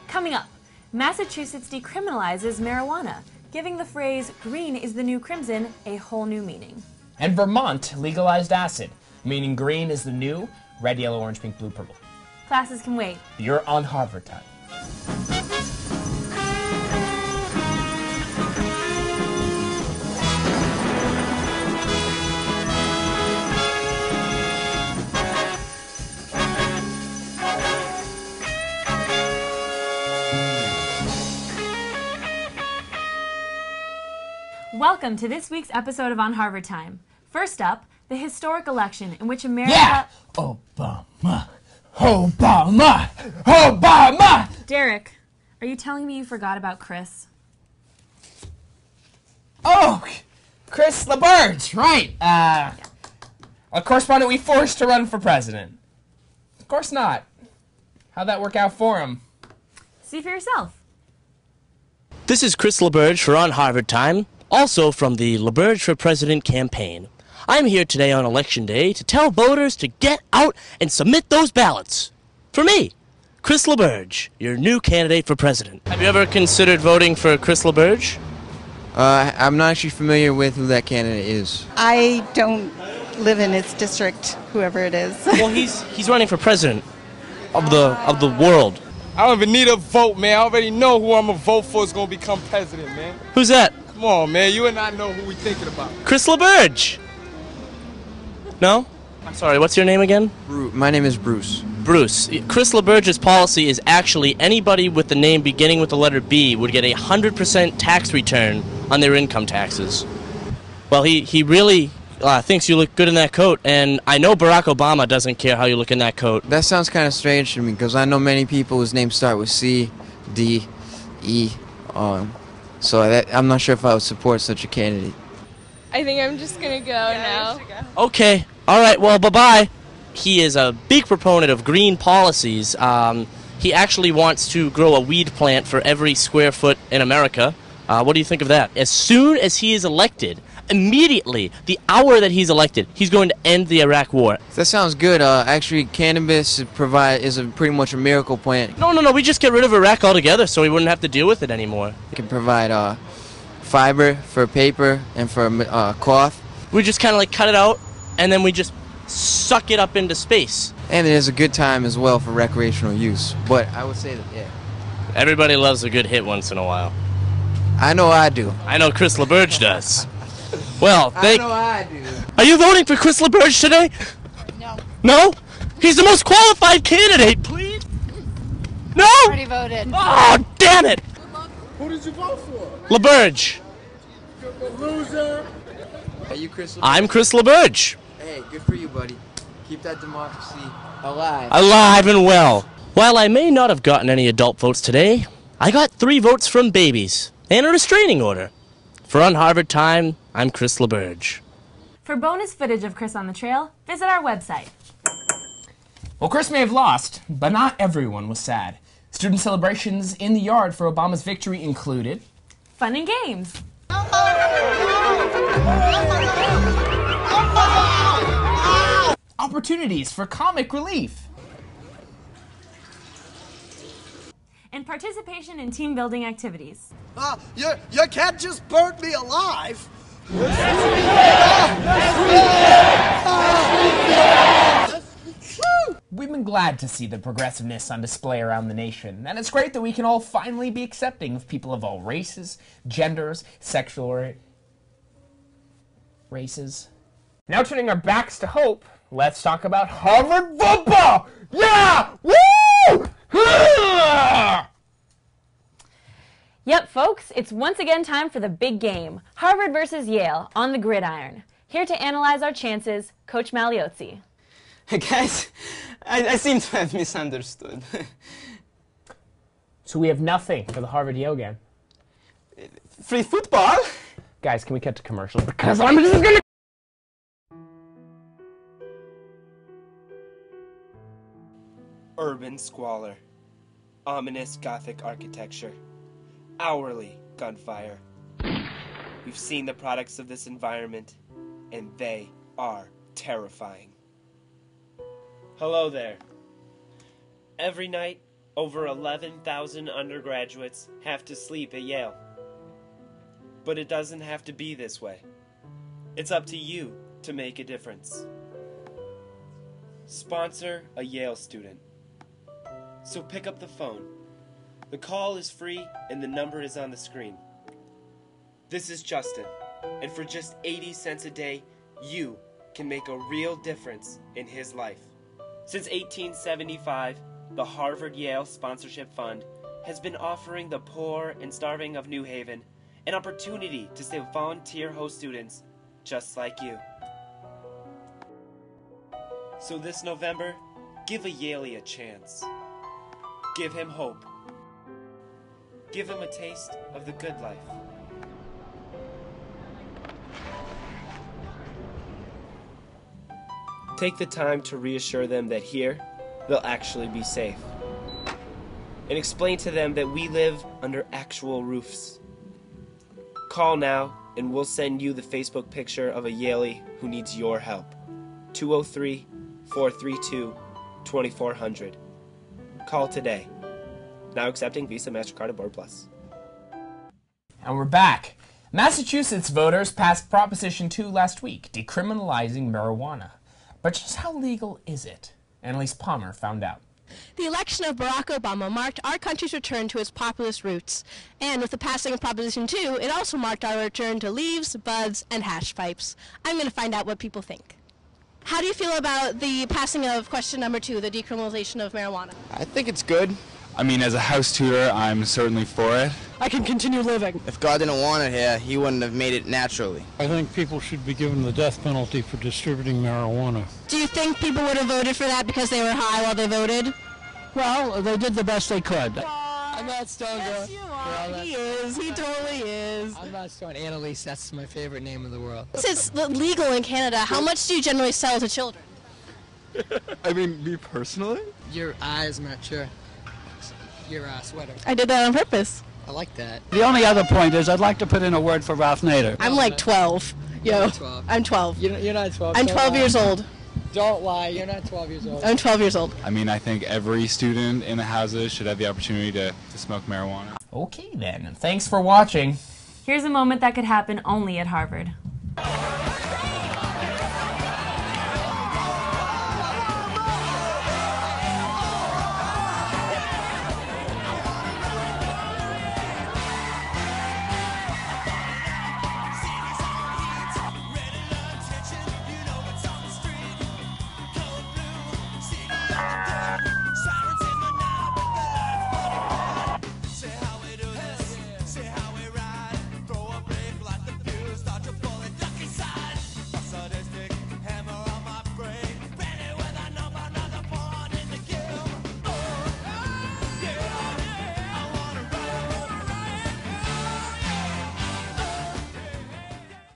Coming up, Massachusetts decriminalizes marijuana, giving the phrase green is the new crimson a whole new meaning. And Vermont legalized acid, meaning green is the new red, yellow, orange, pink, blue, purple. Classes can wait. You're on Harvard time. Welcome to this week's episode of On Harvard Time. First up, the historic election in which America... Yeah! Obama! Obama! Obama! Derek, are you telling me you forgot about Chris? Oh! Chris LaBerge, right. A correspondent we forced to run for president. Of course not. How'd that work out for him? See for yourself. This is Chris LaBerge for On Harvard Time, also from the LaBerge for President campaign. I'm here today on Election Day to tell voters to get out and submit those ballots. For me, Chris LaBerge, your new candidate for president. Have you ever considered voting for Chris LaBerge? I'm not actually familiar with who that candidate is. I don't live in his district, whoever it is. Well, he's running for president of the world. I don't even need a vote, man. I already know who I'm going to vote for is going to become president, man. Who's that? Come on, man. You and I know who we thinking about. Chris LaBerge. No? I'm sorry, what's your name again? My name is Bruce. Bruce. Chris LaBerge's policy is actually anybody with the name beginning with the letter B would get a 100% tax return on their income taxes. Well, he really thinks you look good in that coat, and I know Barack Obama doesn't care how you look in that coat. That sounds kind of strange to me because I know many people whose names start with C, D, E, so I'm not sure if I would support such a candidate. I think I'm just going to go now. Okay. All right, well, bye-bye. He is a big proponent of green policies. He actually wants to grow a weed plant for every square foot in America. What do you think of that? As soon as he is elected, immediately, the hour that he's elected, he's going to end the Iraq War. That sounds good. Actually, cannabis is pretty much a miracle plant. No, we just get rid of Iraq altogether so we wouldn't have to deal with it anymore. It can provide fiber for paper and for cloth. We just kind of like cut it out, and then we just suck it up into space. And it is a good time as well for recreational use. But I would say that, yeah. Everybody loves a good hit once in a while. I know I do. I know Chris LaBerge does. Well, I know I do. Are you voting for Chris LaBerge today? No. No? He's the most qualified candidate, please. No? Already voted. Oh, damn it. Who did you vote for? LaBerge. Loser. Are you Chris LaBerge? I'm Chris LaBerge. Hey, good for you, buddy. Keep that democracy alive. Alive and well. While I may not have gotten any adult votes today, I got 3 votes from babies and a restraining order. For On Harvard Time, I'm Chris LaBerge. For bonus footage of Chris on the trail, visit our website. Well, Chris may have lost, but not everyone was sad. Student celebrations in the yard for Obama's victory included... Fun and games. Opportunities for comic relief. And participation in team building activities. You can't just burn me alive. We've been glad to see the progressiveness on display around the nation, and it's great that we can all finally be accepting of people of all races, genders, sexual races. Now turning our backs to hope, let's talk about Harvard football! Yeah! Woo! Yep, folks, it's once again time for the big game. Harvard versus Yale on the gridiron. Here to analyze our chances, Coach Magliozzi. Guys, I seem to have misunderstood. So we have nothing for the Harvard-Yale game. Free football? Guys, can we cut to commercial? Because I'm just gonna... Urban squalor. Ominous Gothic architecture. Hourly gunfire. We've seen the products of this environment, and they are terrifying. Hello there. Every night, over 11,000 undergraduates have to sleep at Yale. But it doesn't have to be this way. It's up to you to make a difference. Sponsor a Yale student. So pick up the phone. The call is free and the number is on the screen. This is Justin, and for just 80 cents a day, you can make a real difference in his life. Since 1875, the Harvard-Yale Sponsorship Fund has been offering the poor and starving of New Haven an opportunity to stay volunteer host students just like you. So this November, give a Yalie a chance. Give him hope. Give him a taste of the good life. Take the time to reassure them that here, they'll actually be safe. And explain to them that we live under actual roofs. Call now, and we'll send you the Facebook picture of a Yalie who needs your help. 203-432-2400. Call today. Now accepting Visa, MasterCard, and Board Plus. And we're back. Massachusetts voters passed Proposition 2 last week, decriminalizing marijuana. But just how legal is it? Annalise Palmer found out. The election of Barack Obama marked our country's return to its populist roots. And with the passing of Proposition 2, it also marked our return to leaves, buds, and hash pipes. I'm going to find out what people think. How do you feel about the passing of question number 2, the decriminalization of marijuana? I think it's good. I mean, as a house tutor, I'm certainly for it. I can continue living. If God didn't want it here, he wouldn't have made it naturally. I think people should be given the death penalty for distributing marijuana. Do you think people would have voted for that because they were high while they voted? Well, they did the best they could. I'm not stoned. Yes, you are. He is. He totally is. I'm not stoned. Annalise, that's my favorite name in the world. Since it's legal in Canada, how much do you generally sell to children? I mean, me personally? Your eyes match your sweater. I did that on purpose. I like that. The only other point is I'd like to put in a word for Ralph Nader. I'm like 12. Yo, 12. I'm 12. You're not 12. I'm 12 years old. Don't lie. You're not 12 years old. I'm 12 years old. I mean, I think every student in the houses should have the opportunity to smoke marijuana. Okay then, thanks for watching. Here's a moment that could happen only at Harvard.